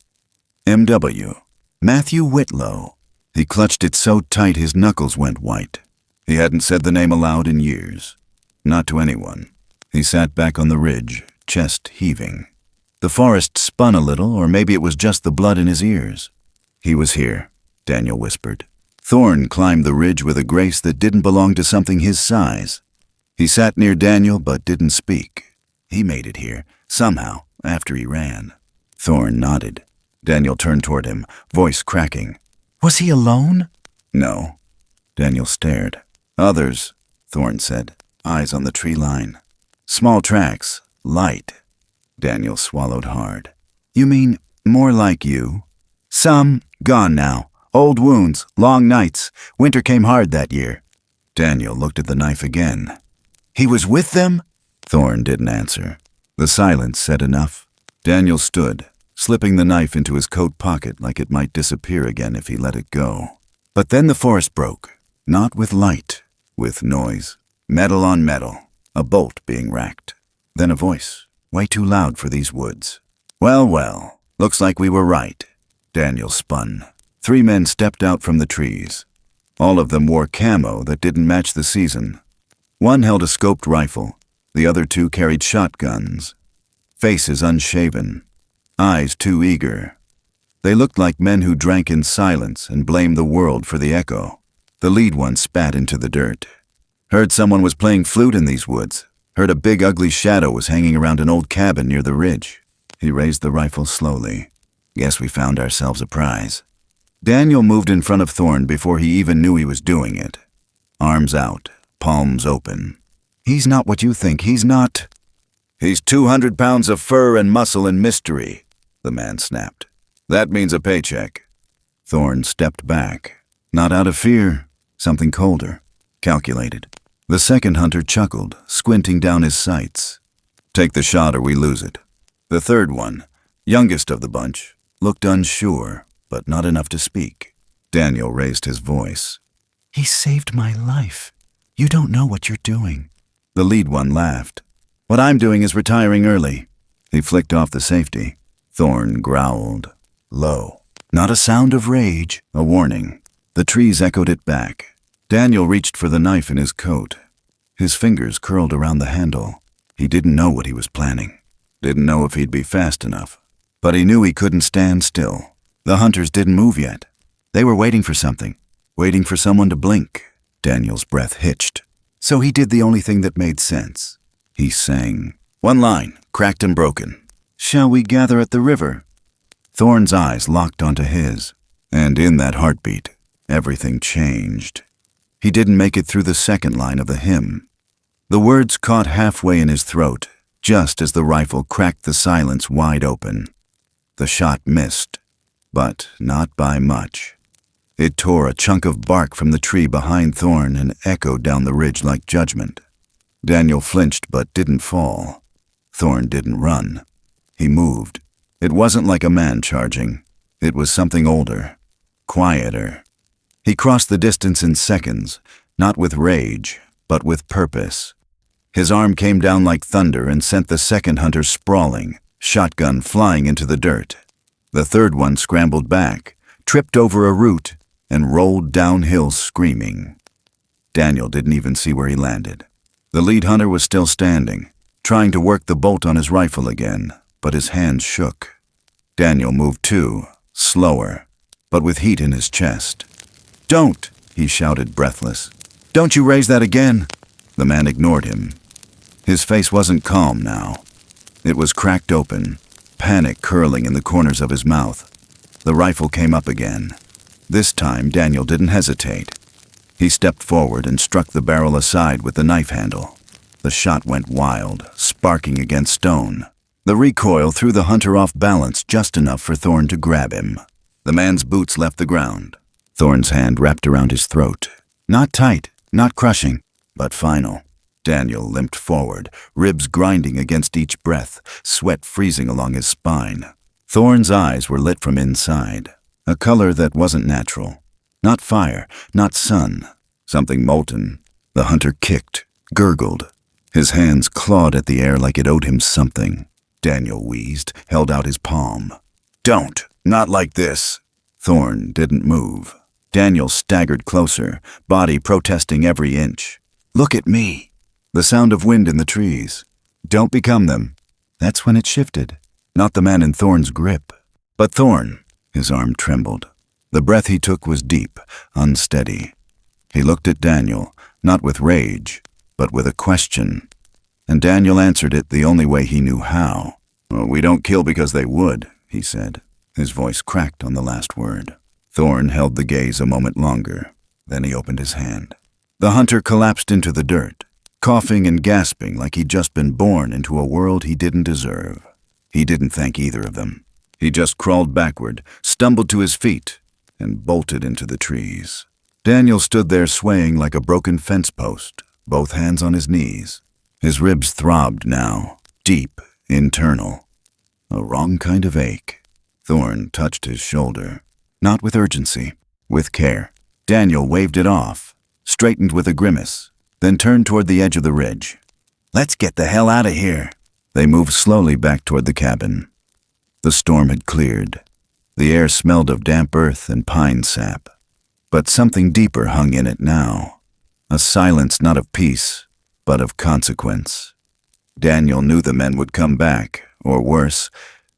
M.W. Matthew Whitlow. He clutched it so tight his knuckles went white. He hadn't said the name aloud in years. Not to anyone. He sat back on the ridge, chest heaving. The forest spun a little, or maybe it was just the blood in his ears. He was here, Daniel whispered. Thorn climbed the ridge with a grace that didn't belong to something his size. He sat near Daniel but didn't speak. He made it here, somehow, after he ran. Thorn nodded. Daniel turned toward him, voice cracking. Was he alone? No. Daniel stared. Others, Thorn said, eyes on the tree line. Small tracks, light. Daniel swallowed hard. You mean more like you? Some, gone now. Old wounds, long nights. Winter came hard that year. Daniel looked at the knife again. He was with them? Thorn didn't answer. The silence said enough. Daniel stood, slipping the knife into his coat pocket like it might disappear again if he let it go. But then the forest broke, not with light, with noise. Metal on metal, a bolt being racked. Then a voice, way too loud for these woods. Well, well, looks like we were right. Daniel spun. 3 men stepped out from the trees. All of them wore camo that didn't match the season. One held a scoped rifle. The other 2 carried shotguns. Faces unshaven. Eyes too eager. They looked like men who drank in silence and blamed the world for the echo. The lead one spat into the dirt. Heard someone was playing flute in these woods. Heard a big ugly shadow was hanging around an old cabin near the ridge. He raised the rifle slowly. Guess we found ourselves a prize. Daniel moved in front of Thorn before he even knew he was doing it. Arms out, palms open. He's not what you think, he's not. He's 200 pounds of fur and muscle and mystery, the man snapped. That means a paycheck. Thorn stepped back. Not out of fear, something colder, calculated. The second hunter chuckled, squinting down his sights. Take the shot or we lose it. The third one, youngest of the bunch, looked unsure, but not enough to speak. Daniel raised his voice. He saved my life. You don't know what you're doing. The lead one laughed. What I'm doing is retiring early. He flicked off the safety. Thorn growled. Low. Not a sound of rage, a warning. The trees echoed it back. Daniel reached for the knife in his coat. His fingers curled around the handle. He didn't know what he was planning. Didn't know if he'd be fast enough. But he knew he couldn't stand still. The hunters didn't move yet. They were waiting for something. Waiting for someone to blink. Daniel's breath hitched. So he did the only thing that made sense. He sang. One line, cracked and broken. Shall we gather at the river? Thorn's eyes locked onto his. And in that heartbeat, everything changed. He didn't make it through the second line of the hymn. The words caught halfway in his throat, just as the rifle cracked the silence wide open. The shot missed, but not by much. It tore a chunk of bark from the tree behind Thorn and echoed down the ridge like judgment. Daniel flinched but didn't fall. Thorn didn't run. He moved. It wasn't like a man charging. It was something older, quieter. He crossed the distance in seconds, not with rage, but with purpose. His arm came down like thunder and sent the second hunter sprawling, shotgun flying into the dirt. The third one scrambled back, tripped over a root, and rolled downhill screaming. Daniel didn't even see where he landed. The lead hunter was still standing, trying to work the bolt on his rifle again, but his hands shook. Daniel moved too, slower, but with heat in his chest. "Don't!" he shouted, breathless. "Don't you raise that again!" The man ignored him. His face wasn't calm now. It was cracked open, panic curling in the corners of his mouth. The rifle came up again. This time, Daniel didn't hesitate. He stepped forward and struck the barrel aside with the knife handle. The shot went wild, sparking against stone. The recoil threw the hunter off balance just enough for Thorn to grab him. The man's boots left the ground. Thorn's hand wrapped around his throat. Not tight, not crushing, but final. Daniel limped forward, ribs grinding against each breath, sweat freezing along his spine. Thorn's eyes were lit from inside, a color that wasn't natural. Not fire, not sun, something molten. The hunter kicked, gurgled. His hands clawed at the air like it owed him something. Daniel wheezed, held out his palm. "Don't, not like this." Thorn didn't move. Daniel staggered closer, body protesting every inch. "Look at me." The sound of wind in the trees. "Don't become them." That's when it shifted. Not the man in Thorn's grip, but Thorn. His arm trembled. The breath he took was deep, unsteady. He looked at Daniel, not with rage, but with a question. And Daniel answered it the only way he knew how. "Well, we don't kill because they would," he said. His voice cracked on the last word. Thorn held the gaze a moment longer. Then he opened his hand. The hunter collapsed into the dirt, coughing and gasping like he'd just been born into a world he didn't deserve. He didn't thank either of them. He just crawled backward, stumbled to his feet, and bolted into the trees. Daniel stood there swaying like a broken fence post, both hands on his knees. His ribs throbbed now, deep, internal. A wrong kind of ache. Thorn touched his shoulder, not with urgency, with care. Daniel waved it off, straightened with a grimace, then turned toward the edge of the ridge. "Let's get the hell out of here." They moved slowly back toward the cabin. The storm had cleared. The air smelled of damp earth and pine sap. But something deeper hung in it now. A silence not of peace, but of consequence. Daniel knew the men would come back, or worse,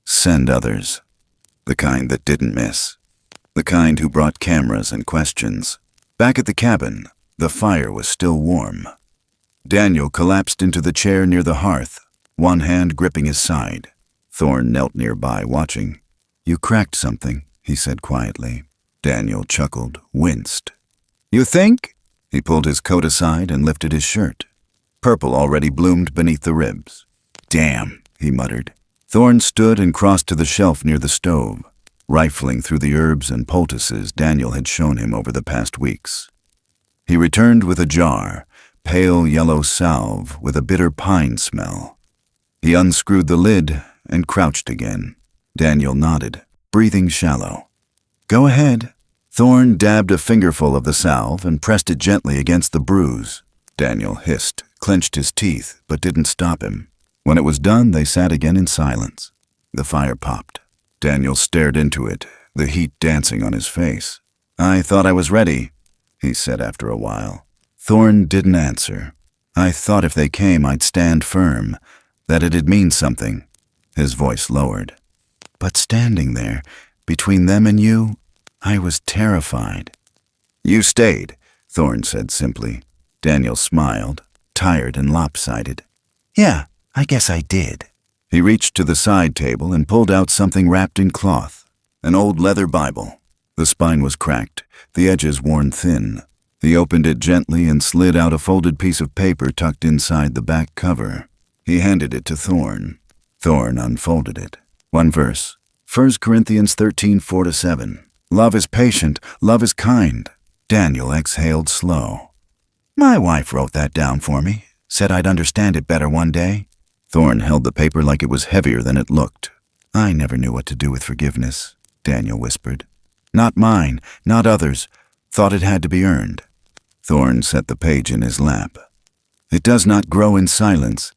send others. The kind that didn't miss. The kind who brought cameras and questions. Back at the cabin, the fire was still warm. Daniel collapsed into the chair near the hearth, one hand gripping his side. Thorn knelt nearby, watching. "You cracked something," he said quietly. Daniel chuckled, winced. "You think?" He pulled his coat aside and lifted his shirt. Purple already bloomed beneath the ribs. "Damn," he muttered. Thorn stood and crossed to the shelf near the stove, rifling through the herbs and poultices Daniel had shown him over the past weeks. He returned with a jar, pale yellow salve with a bitter pine smell. He unscrewed the lid and crouched again. Daniel nodded, breathing shallow. "Go ahead." Thorn dabbed a fingerful of the salve and pressed it gently against the bruise. Daniel hissed, clenched his teeth, but didn't stop him. When it was done, they sat again in silence. The fire popped. Daniel stared into it, the heat dancing on his face. "I thought I was ready," he said after a while. Thorn didn't answer. "I thought if they came, I'd stand firm, that it'd mean something." His voice lowered. "But standing there, between them and you, I was terrified." "You stayed," Thorn said simply. Daniel smiled, tired and lopsided. "Yeah, I guess I did." He reached to the side table and pulled out something wrapped in cloth, an old leather Bible. The spine was cracked, the edges worn thin. He opened it gently and slid out a folded piece of paper tucked inside the back cover. He handed it to Thorn. Thorn unfolded it. One verse, 1 Corinthians 13:4-7. "Love is patient, love is kind." Daniel exhaled slow. "My wife wrote that down for me, said I'd understand it better one day." Thorn held the paper like it was heavier than it looked. "I never knew what to do with forgiveness," Daniel whispered. "Not mine, not others. Thought it had to be earned." Thorn set the page in his lap. "It does not grow in silence.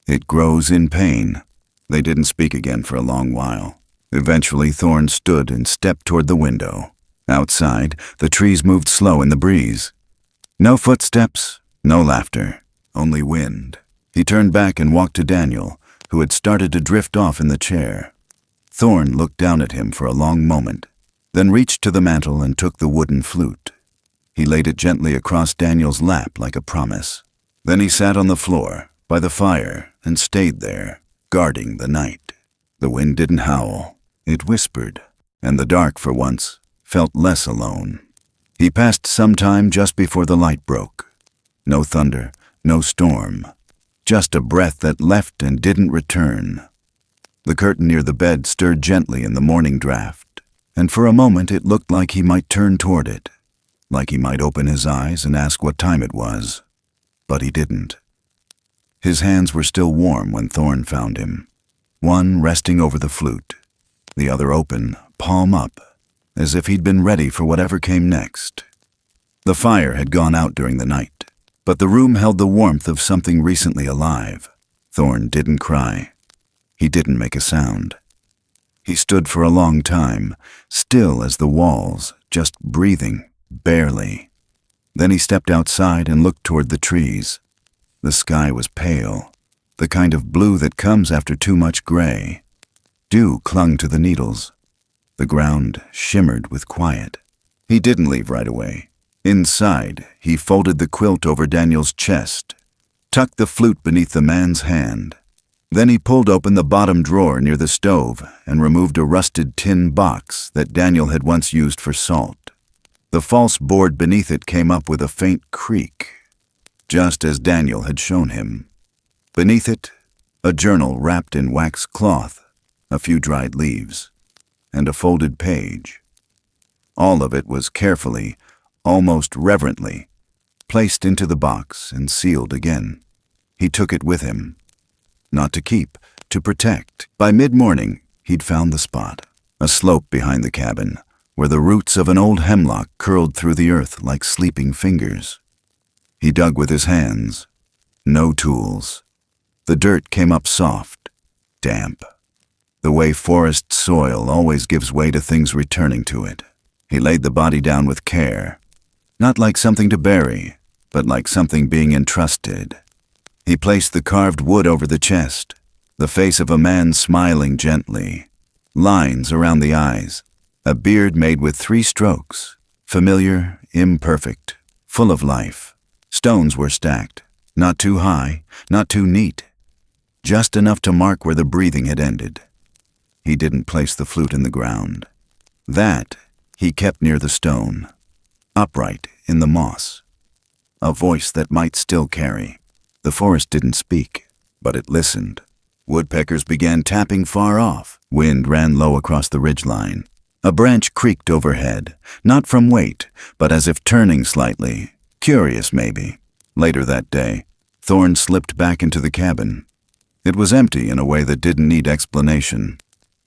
It grows in pain." They didn't speak again for a long while. Eventually, Thorn stood and stepped toward the window. Outside, the trees moved slow in the breeze. No footsteps, no laughter, only wind. He turned back and walked to Daniel, who had started to drift off in the chair. Thorn looked down at him for a long moment, then reached to the mantel and took the wooden flute. He laid it gently across Daniel's lap like a promise. Then he sat on the floor, by the fire, and stayed there, guarding the night. The wind didn't howl. It whispered, and the dark, for once, felt less alone. He passed some time just before the light broke. No thunder, no storm, just a breath that left and didn't return. The curtain near the bed stirred gently in the morning draft, and for a moment it looked like he might turn toward it, like he might open his eyes and ask what time it was. But he didn't. His hands were still warm when Thorne found him, one resting over the flute, the other open, palm up, as if he'd been ready for whatever came next. The fire had gone out during the night, but the room held the warmth of something recently alive. Thorne didn't cry. He didn't make a sound. He stood for a long time, still as the walls, just breathing, barely. Then he stepped outside and looked toward the trees. The sky was pale, the kind of blue that comes after too much gray. Dew clung to the needles. The ground shimmered with quiet. He didn't leave right away. Inside, he folded the quilt over Daniel's chest, tucked the flute beneath the man's hand. Then he pulled open the bottom drawer near the stove and removed a rusted tin box that Daniel had once used for salt. The false board beneath it came up with a faint creak, just as Daniel had shown him. Beneath it, a journal wrapped in wax cloth, a few dried leaves, and a folded page. All of it was carefully, almost reverently, placed into the box and sealed again. He took it with him. Not to keep, to protect. By mid-morning, he'd found the spot, a slope behind the cabin, where the roots of an old hemlock curled through the earth like sleeping fingers. He dug with his hands. No tools. The dirt came up soft, damp, the way forest soil always gives way to things returning to it. He laid the body down with care, not like something to bury, but like something being entrusted. He placed the carved wood over the chest, the face of a man smiling gently, lines around the eyes, a beard made with 3 strokes, familiar, imperfect, full of life. Stones were stacked, not too high, not too neat, just enough to mark where the breathing had ended. He didn't place the flute in the ground. That he kept near the stone, upright in the moss, a voice that might still carry. The forest didn't speak, but it listened. Woodpeckers began tapping far off. Wind ran low across the ridgeline. A branch creaked overhead, not from weight, but as if turning slightly, curious maybe. Later that day, Thorne slipped back into the cabin. It was empty in a way that didn't need explanation.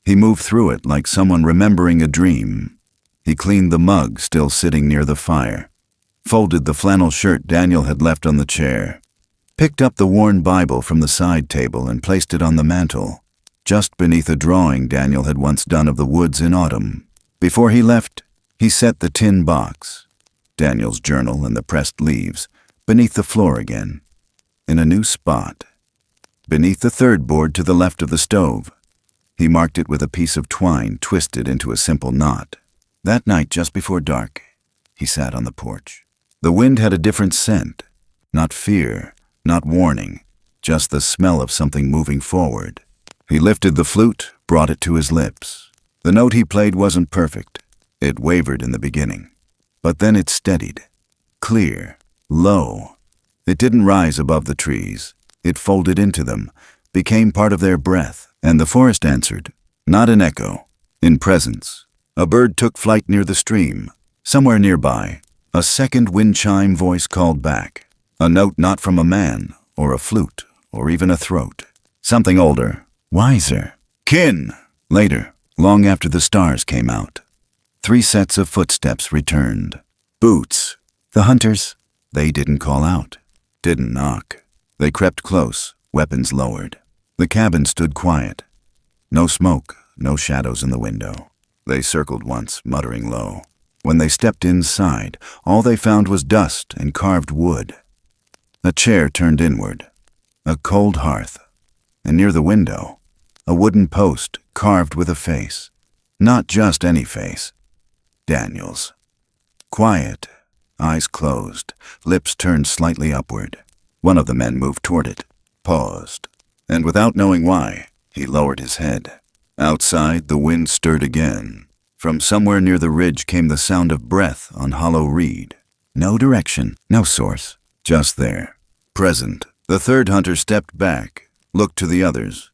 He moved through it like someone remembering a dream. He cleaned the mug still sitting near the fire, folded the flannel shirt Daniel had left on the chair, picked up the worn Bible from the side table and placed it on the mantel, just beneath a drawing Daniel had once done of the woods in autumn. Before he left, he set the tin box, Daniel's journal and the pressed leaves, beneath the floor again, in a new spot, beneath the third board to the left of the stove. He marked it with a piece of twine twisted into a simple knot. That night, just before dark, he sat on the porch. The wind had a different scent, not fear, not warning, just the smell of something moving forward. He lifted the flute, brought it to his lips. The note he played wasn't perfect. It wavered in the beginning. But then it steadied, clear, low. It didn't rise above the trees. It folded into them, became part of their breath, and the forest answered, not in echo, in presence. A bird took flight near the stream. Somewhere nearby, a second wind chime voice called back. A note not from a man, or a flute, or even a throat. Something older, wiser. Kin! Later, long after the stars came out, 3 sets of footsteps returned. Boots. The hunters. They didn't call out, didn't knock. They crept close, weapons lowered. The cabin stood quiet. No smoke, no shadows in the window. They circled once, muttering low. When they stepped inside, all they found was dust and carved wood. A chair turned inward, a cold hearth, and near the window, a wooden post carved with a face. Not just any face, Daniel's. Quiet, eyes closed, lips turned slightly upward. One of the men moved toward it, paused, and without knowing why, he lowered his head. Outside, the wind stirred again. From somewhere near the ridge came the sound of breath on hollow reed. No direction, no source, just there, present. The third hunter stepped back, looked to the others.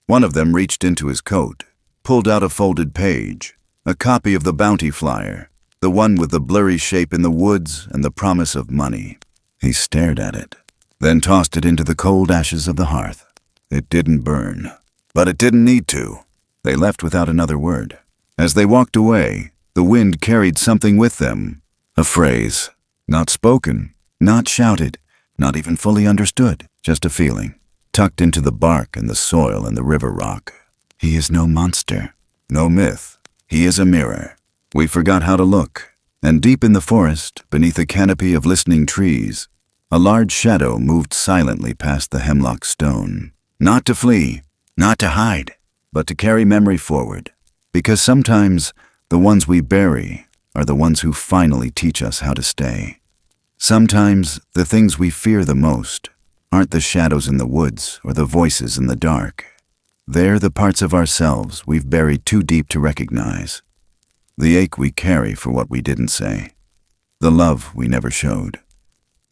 One of them reached into his coat, pulled out a folded page, a copy of the bounty flyer, the one with the blurry shape in the woods and the promise of money. He stared at it, then tossed it into the cold ashes of the hearth. It didn't burn, but it didn't need to. They left without another word. As they walked away, the wind carried something with them, a phrase, not spoken, not shouted, not even fully understood, just a feeling, tucked into the bark and the soil and the river rock. He is no monster, no myth. He is a mirror. We forgot how to look, and deep in the forest, beneath a canopy of listening trees, a large shadow moved silently past the hemlock stone. Not to flee, not to hide, but to carry memory forward, because sometimes the ones we bury are the ones who finally teach us how to stay. Sometimes the things we fear the most aren't the shadows in the woods or the voices in the dark. They're the parts of ourselves we've buried too deep to recognize. The ache we carry for what we didn't say. The love we never showed.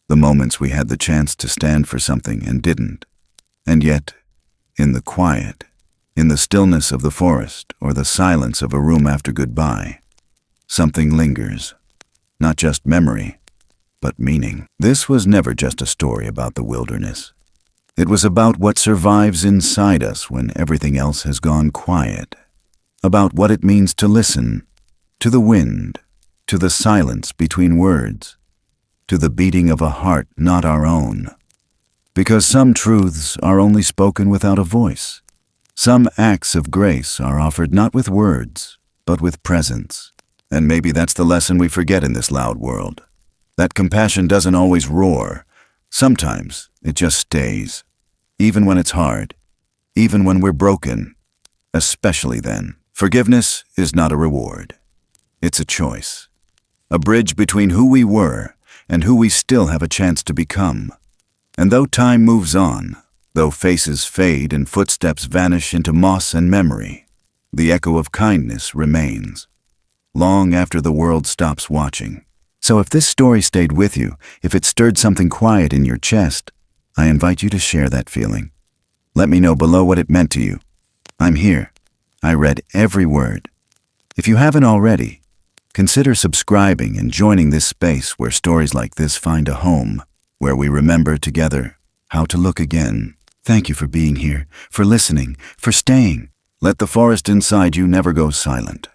The moments we had the chance to stand for something and didn't. And yet, in the quiet, in the stillness of the forest or the silence of a room after goodbye, something lingers. Not just memory, but meaning. This was never just a story about the wilderness. It was about what survives inside us when everything else has gone quiet. About what it means to listen, to the wind, to the silence between words, to the beating of a heart not our own. Because some truths are only spoken without a voice. Some acts of grace are offered not with words, but with presence. And maybe that's the lesson we forget in this loud world. That compassion doesn't always roar. Sometimes it just stays. Even when it's hard. Even when we're broken. Especially then. Forgiveness is not a reward. It's a choice. A bridge between who we were and who we still have a chance to become. And though time moves on, though faces fade and footsteps vanish into moss and memory, the echo of kindness remains, long after the world stops watching. So if this story stayed with you, if it stirred something quiet in your chest, I invite you to share that feeling. Let me know below what it meant to you. I'm here. I read every word. If you haven't already, consider subscribing and joining this space where stories like this find a home, where we remember together how to look again. Thank you for being here, for listening, for staying. Let the forest inside you never go silent.